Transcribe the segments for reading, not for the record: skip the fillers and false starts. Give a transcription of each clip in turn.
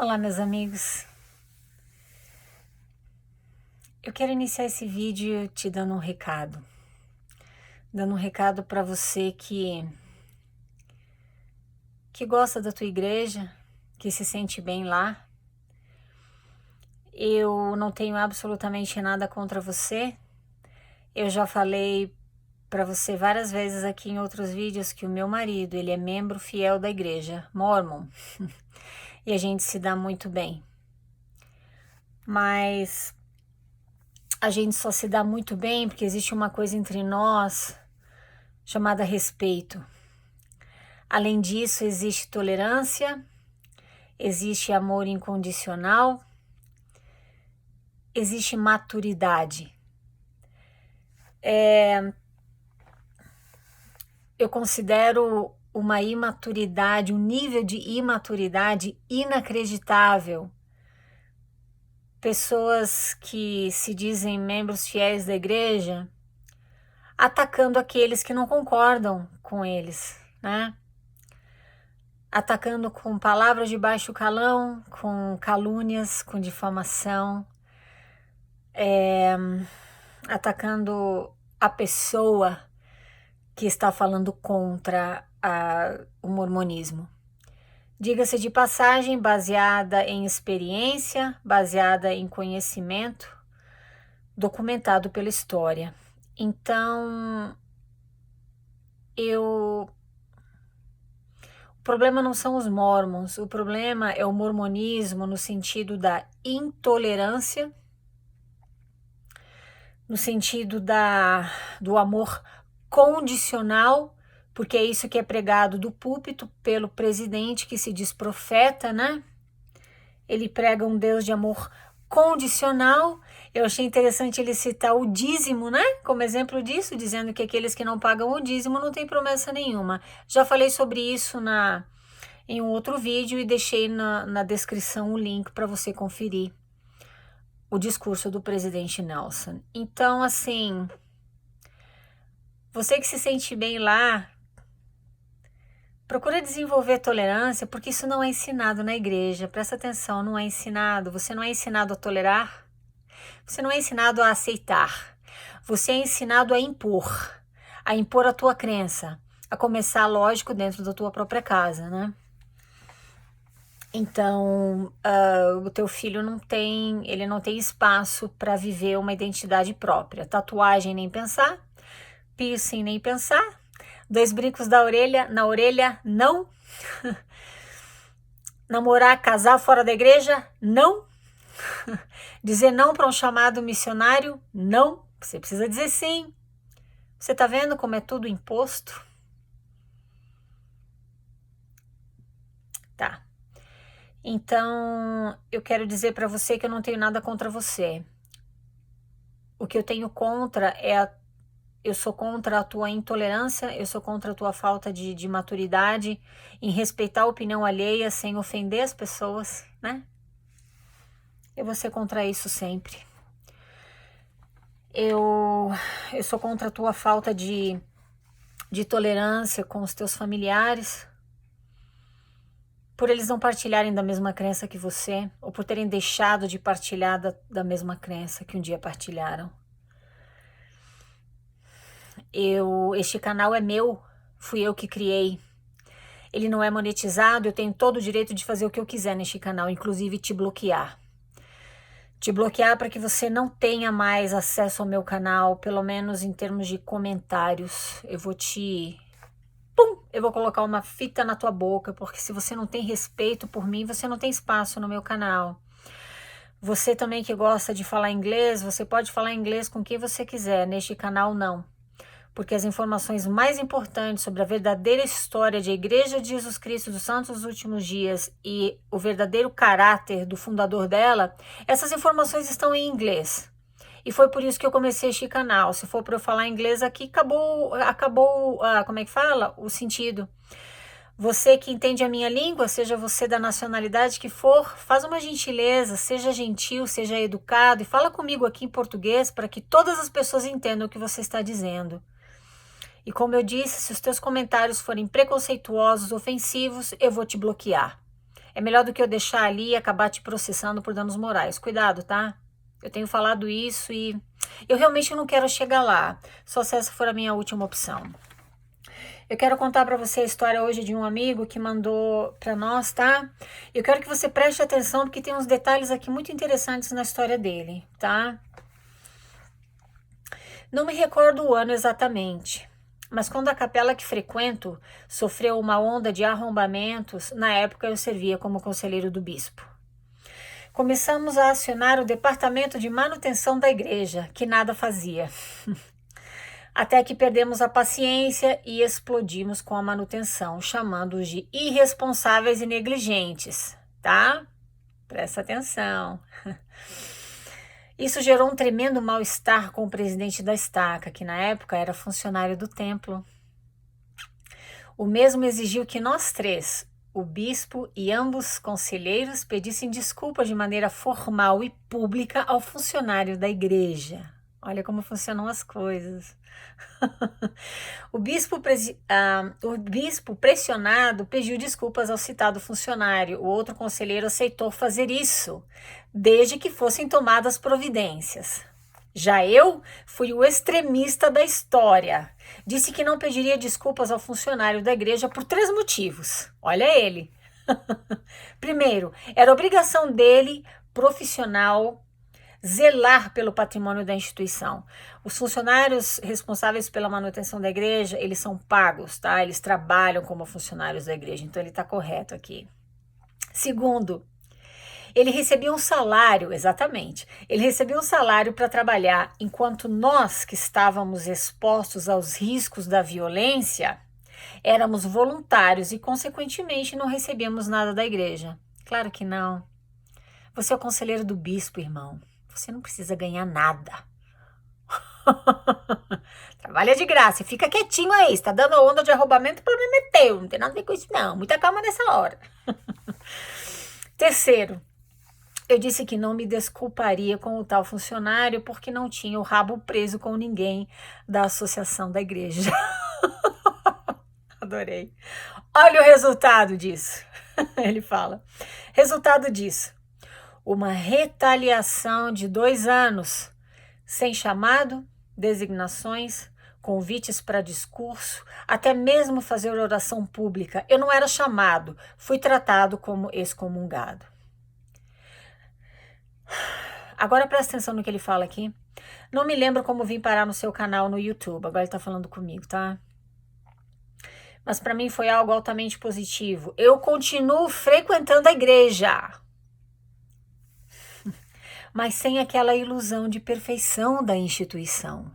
Olá, meus amigos. Eu quero iniciar esse vídeo te dando um recado. Dando um recado para você que gosta da tua igreja, que se sente bem lá. Eu não tenho absolutamente nada contra você. Eu já falei para você várias vezes aqui em outros vídeos que o meu marido, ele é membro fiel da igreja Mormon. E a gente se dá muito bem. Mas a gente só se dá muito bem porque existe uma coisa entre nós chamada respeito. Além disso, existe tolerância, existe amor incondicional, existe maturidade. Eu considero uma imaturidade, um nível de imaturidade inacreditável. Pessoas que se dizem membros fiéis da igreja atacando aqueles que não concordam com eles, né? Atacando com palavras de baixo calão, com calúnias, com difamação, atacando a pessoa que está falando contra o mormonismo. Diga-se de passagem, baseada em experiência, baseada em conhecimento, documentado pela história. Então, o problema não são os mormons, o problema é o mormonismo no sentido da intolerância, no sentido do amor condicional, porque é isso que é pregado do púlpito pelo presidente que se diz profeta, né? Ele prega um Deus de amor condicional. Eu achei interessante ele citar o dízimo, né? Como exemplo disso, dizendo que aqueles que não pagam o dízimo não têm promessa nenhuma. Já falei sobre isso em um outro vídeo e deixei na descrição o link para você conferir o discurso do presidente Nelson. Então, assim, você que se sente bem lá, procura desenvolver tolerância, porque isso não é ensinado na igreja. Presta atenção, não é ensinado. Você não é ensinado a tolerar. Você não é ensinado a aceitar. Você é ensinado a impor a tua crença. A começar, lógico, dentro da tua própria casa, né? Então, o teu filho não tem espaço para viver uma identidade própria. Tatuagem nem pensar, piercing nem pensar, 2 brincos na orelha, não. Namorar, casar fora da igreja, não. Dizer não para um chamado missionário, não. Você precisa dizer sim. Você tá vendo como é tudo imposto? Tá. Então, eu quero dizer para você que eu não tenho nada contra você. O que eu tenho contra eu sou contra a tua intolerância, eu sou contra a tua falta de maturidade em respeitar a opinião alheia sem ofender as pessoas, né? Eu vou ser contra isso sempre. Eu sou contra a tua falta de tolerância com os teus familiares, por eles não partilharem da mesma crença que você, ou por terem deixado de partilhar da mesma crença que um dia partilharam. Este canal é meu, fui eu que criei. Ele não é monetizado, eu tenho todo o direito de fazer o que eu quiser neste canal, inclusive te bloquear. Te bloquear para que você não tenha mais acesso ao meu canal, pelo menos em termos de comentários. Eu vou colocar uma fita na tua boca, porque se você não tem respeito por mim, você não tem espaço no meu canal. Você também que gosta de falar inglês, você pode falar inglês com quem você quiser, neste canal não. Porque as informações mais importantes sobre a verdadeira história de Igreja de Jesus Cristo dos Santos dos Últimos Dias e o verdadeiro caráter do fundador dela, essas informações estão em inglês. E foi por isso que eu comecei este canal. Se for para eu falar inglês aqui, acabou como é que fala? O sentido. Você que entende a minha língua, seja você da nacionalidade que for, faz uma gentileza, seja gentil, seja educado e fala comigo aqui em português para que todas as pessoas entendam o que você está dizendo. E como eu disse, se os teus comentários forem preconceituosos, ofensivos, eu vou te bloquear. É melhor do que eu deixar ali e acabar te processando por danos morais. Cuidado, tá? Eu tenho falado isso e eu realmente não quero chegar lá, só se essa for a minha última opção. Eu quero contar para você a história hoje de um amigo que mandou para nós, tá? Eu quero que você preste atenção porque tem uns detalhes aqui muito interessantes na história dele, tá? Não me recordo o ano exatamente, mas quando a capela que frequento sofreu uma onda de arrombamentos, na época eu servia como conselheiro do bispo. Começamos a acionar o departamento de manutenção da igreja, que nada fazia. Até que perdemos a paciência e explodimos com a manutenção, chamando-os de irresponsáveis e negligentes, tá? Presta atenção. Isso gerou um tremendo mal-estar com o presidente da estaca, que na época era funcionário do templo. O mesmo exigiu que nós três, o bispo e ambos conselheiros, pedissem desculpas de maneira formal e pública ao funcionário da igreja. Olha como funcionam as coisas. O bispo pressionado pediu desculpas ao citado funcionário. O outro conselheiro aceitou fazer isso, desde que fossem tomadas providências. Já eu fui o extremista da história. Disse que não pediria desculpas ao funcionário da igreja por 3 motivos. Olha ele. Primeiro, era obrigação dele, profissional, zelar pelo patrimônio da instituição. Os funcionários responsáveis pela manutenção da igreja, eles são pagos, tá? Eles trabalham como funcionários da igreja, então ele está correto aqui. Segundo, ele recebia um salário, exatamente, ele recebia um salário para trabalhar, enquanto nós que estávamos expostos aos riscos da violência, éramos voluntários e, consequentemente, não recebíamos nada da igreja. Claro que não. Você é o conselheiro do bispo, irmão. Você não precisa ganhar nada. Trabalha de graça, fica quietinho aí. Está dando onda de arrombamento, o problema é teu. Não tem nada a ver com isso, não. Muita calma nessa hora. Terceiro, eu disse que não me desculparia com o tal funcionário porque não tinha o rabo preso com ninguém da associação da igreja. Adorei. Olha o resultado disso. Ele fala. Resultado disso. Uma retaliação de 2 anos, sem chamado, designações, convites para discurso, até mesmo fazer oração pública. Eu não era chamado, fui tratado como excomungado. Agora presta atenção no que ele fala aqui. Não me lembro como vim parar no seu canal no YouTube, agora ele tá falando comigo, tá? Mas para mim foi algo altamente positivo. Eu continuo frequentando a igreja, mas sem aquela ilusão de perfeição da instituição.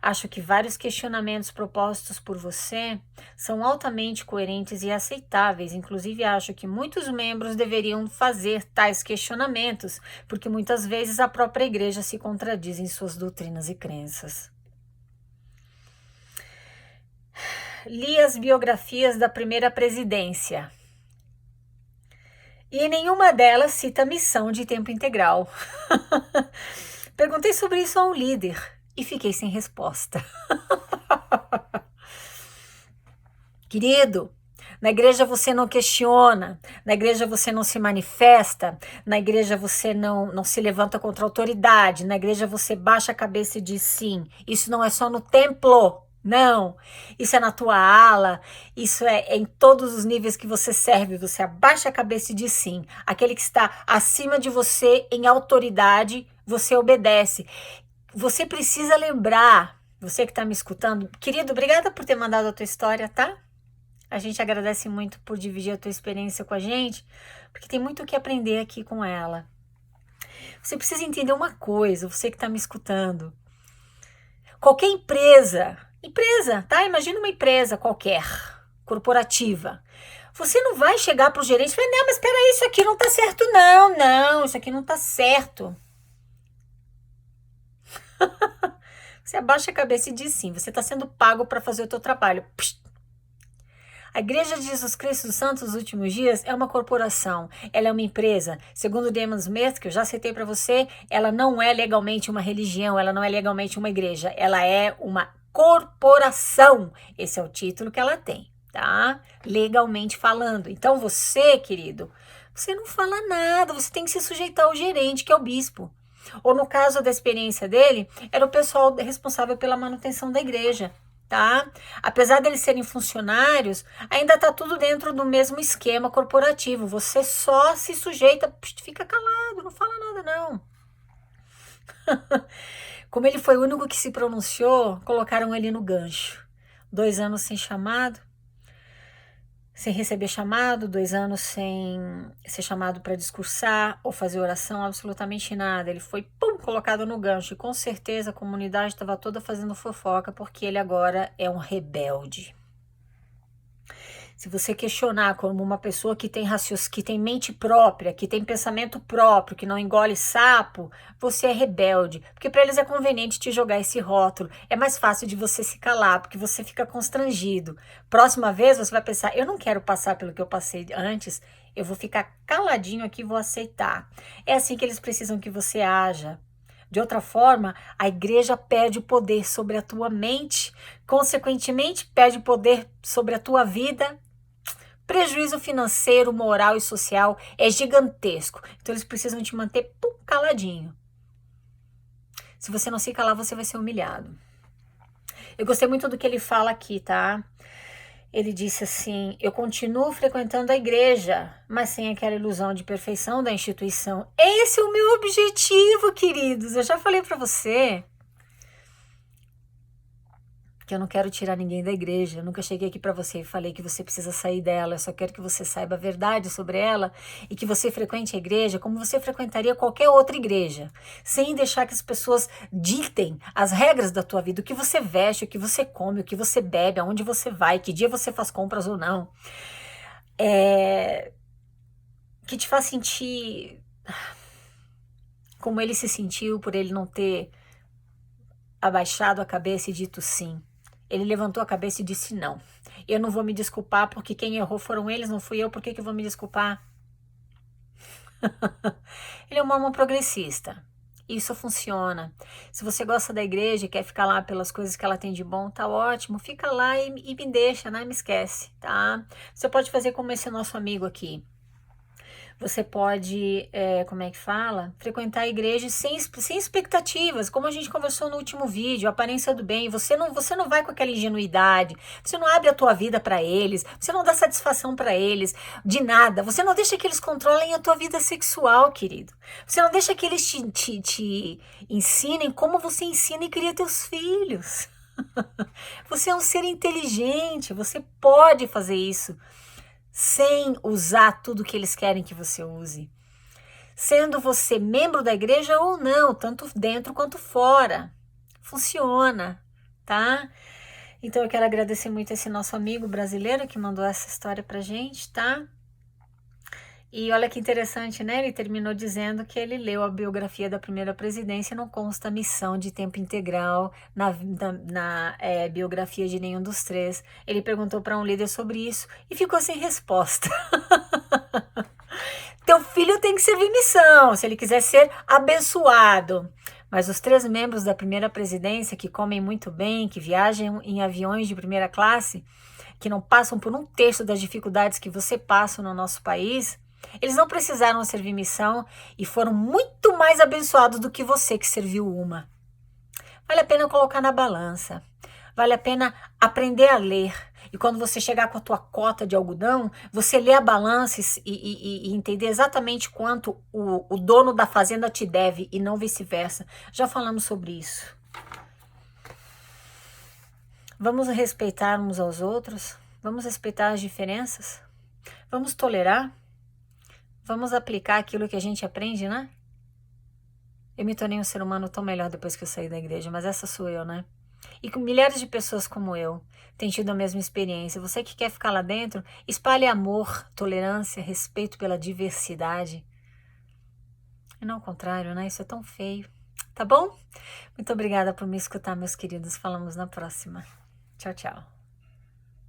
Acho que vários questionamentos propostos por você são altamente coerentes e aceitáveis. Inclusive, acho que muitos membros deveriam fazer tais questionamentos, porque muitas vezes a própria igreja se contradiz em suas doutrinas e crenças. Li as biografias da primeira presidência e nenhuma delas cita missão de tempo integral. Perguntei sobre isso a um líder e fiquei sem resposta. Querido, na igreja você não questiona, na igreja você não se manifesta, na igreja você não se levanta contra a autoridade, na igreja você baixa a cabeça e diz sim. Isso não é só no templo. Não, isso é na tua ala, isso é em todos os níveis que você serve, você abaixa a cabeça e diz sim. Aquele que está acima de você em autoridade, você obedece. Você precisa lembrar, você que está me escutando, querido, obrigada por ter mandado a tua história, tá? A gente agradece muito por dividir a tua experiência com a gente, porque tem muito o que aprender aqui com ela. Você precisa entender uma coisa, você que está me escutando. Qualquer empresa, tá? Imagina uma empresa qualquer, corporativa. Você não vai chegar para o gerente e falar, não, mas espera aí, isso aqui não tá certo, não, isso aqui não tá certo. Você abaixa a cabeça e diz sim, você está sendo pago para fazer o teu trabalho. Psh. A Igreja de Jesus Cristo dos Santos dos Últimos Dias é uma corporação, ela é uma empresa. Segundo Damon Smith, que eu já citei para você, ela não é legalmente uma religião, ela não é legalmente uma igreja, ela é uma corporação. Esse é o título que ela tem, tá? Legalmente falando. Então você, querido, você não fala nada, você tem que se sujeitar ao gerente, que é o bispo. Ou no caso da experiência dele, era o pessoal responsável pela manutenção da igreja, tá? Apesar deles serem funcionários, ainda tá tudo dentro do mesmo esquema corporativo. Você só se sujeita, fica calado, não fala nada não. Como ele foi o único que se pronunciou, colocaram ele no gancho. 2 anos sem chamado, sem receber chamado, 2 anos sem ser chamado para discursar ou fazer oração, absolutamente nada. Ele foi, pum, colocado no gancho. E com certeza a comunidade estava toda fazendo fofoca porque ele agora é um rebelde. Se você questionar como uma pessoa que tem que tem mente própria, que tem pensamento próprio, que não engole sapo, você é rebelde. Porque para eles é conveniente te jogar esse rótulo. É mais fácil de você se calar, porque você fica constrangido. Próxima vez você vai pensar, eu não quero passar pelo que eu passei antes, eu vou ficar caladinho aqui e vou aceitar. É assim que eles precisam que você haja. De outra forma, a igreja perde o poder sobre a tua mente, consequentemente, perde o poder sobre a tua vida. Prejuízo financeiro, moral e social é gigantesco. Então eles precisam te manter caladinho. Se você não se calar, você vai ser humilhado. Eu gostei muito do que ele fala aqui, tá? Ele disse assim, eu continuo frequentando a igreja, mas sem aquela ilusão de perfeição da instituição. Esse é o meu objetivo, queridos. Eu já falei pra você que eu não quero tirar ninguém da igreja. Eu nunca cheguei aqui para você e falei que você precisa sair dela. Eu só quero que você saiba a verdade sobre ela e que você frequente a igreja como você frequentaria qualquer outra igreja, sem deixar que as pessoas ditem as regras da tua vida, o que você veste, o que você come, o que você bebe, aonde você vai, que dia você faz compras ou não. Que te faz sentir como ele se sentiu por ele não ter abaixado a cabeça e dito sim. Ele levantou a cabeça e disse não. Eu não vou me desculpar porque quem errou foram eles, não fui eu. Por que eu vou me desculpar? Ele é um mormon progressista. Isso funciona. Se você gosta da igreja e quer ficar lá pelas coisas que ela tem de bom, tá ótimo. Fica lá e me deixa, não me esquece, tá? Você pode fazer como esse nosso amigo aqui. Você pode, como é que fala? Frequentar a igreja sem expectativas, como a gente conversou no último vídeo, a aparência do bem. Você não vai com aquela ingenuidade, você não abre a tua vida para eles, você não dá satisfação para eles, de nada. Você não deixa que eles controlem a tua vida sexual, querido. Você não deixa que eles te ensinem como você ensina e cria teus filhos. Você é um ser inteligente, você pode fazer isso sem usar tudo que eles querem que você use. Sendo você membro da igreja ou não, tanto dentro quanto fora. Funciona, tá? Então eu quero agradecer muito esse nosso amigo brasileiro que mandou essa história pra gente, tá? E olha que interessante, né? Ele terminou dizendo que ele leu a biografia da primeira presidência e não consta missão de tempo integral na biografia de nenhum dos três. Ele perguntou para um líder sobre isso e ficou sem resposta. Teu filho tem que servir missão, se ele quiser ser abençoado. Mas os 3 membros da primeira presidência, que comem muito bem, que viajam em aviões de primeira classe, que não passam por 1/3 das dificuldades que você passa no nosso país, eles não precisaram servir missão e foram muito mais abençoados do que você que serviu uma. Vale a pena colocar na balança. Vale a pena aprender a ler. E quando você chegar com a tua cota de algodão, você lê a balança e entender exatamente quanto o dono da fazenda te deve e não vice-versa. Já falamos sobre isso. Vamos respeitar uns aos outros? Vamos respeitar as diferenças? Vamos tolerar? Vamos aplicar aquilo que a gente aprende, né? Eu me tornei um ser humano tão melhor depois que eu saí da igreja, mas essa sou eu, né? E com milhares de pessoas como eu têm tido a mesma experiência. Você que quer ficar lá dentro, espalhe amor, tolerância, respeito pela diversidade. E não o contrário, né? Isso é tão feio. Tá bom? Muito obrigada por me escutar, meus queridos. Falamos na próxima. Tchau, tchau.